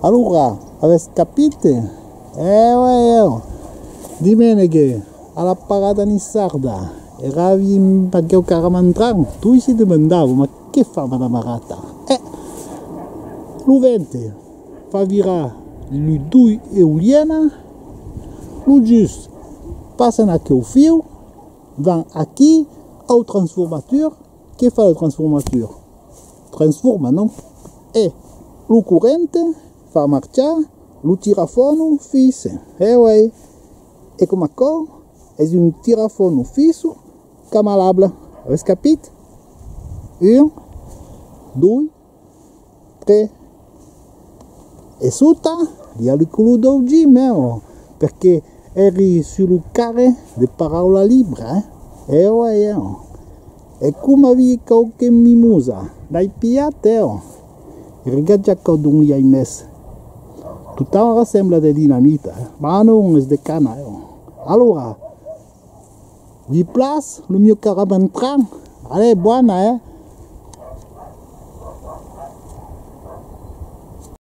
Allora, avete capito? Dimeneghe, alla parata in sarda, eravi perché ho caramandran, tu si domandavo, ma che fa la marata? L'uvente fa virare lui due e Uliana, lo giusto, passano anche au fil, van aqui au transformateur, che fa la transformateur? Transforma, non? E lo corrente fa marciare, lo tirafono fisso, e come accordo è un tirafono fisso camalabile, avete capito? 1, 2, 3 e sotto gli alicolo d'oggi perché eri sul carre di parola libera, e come vi qualche mimosa dai piate, ragazzi che non gli hai messo tutta ora sembra di dinamite, ma non è di canna. Allora vi place il mio carabentran, allora buona,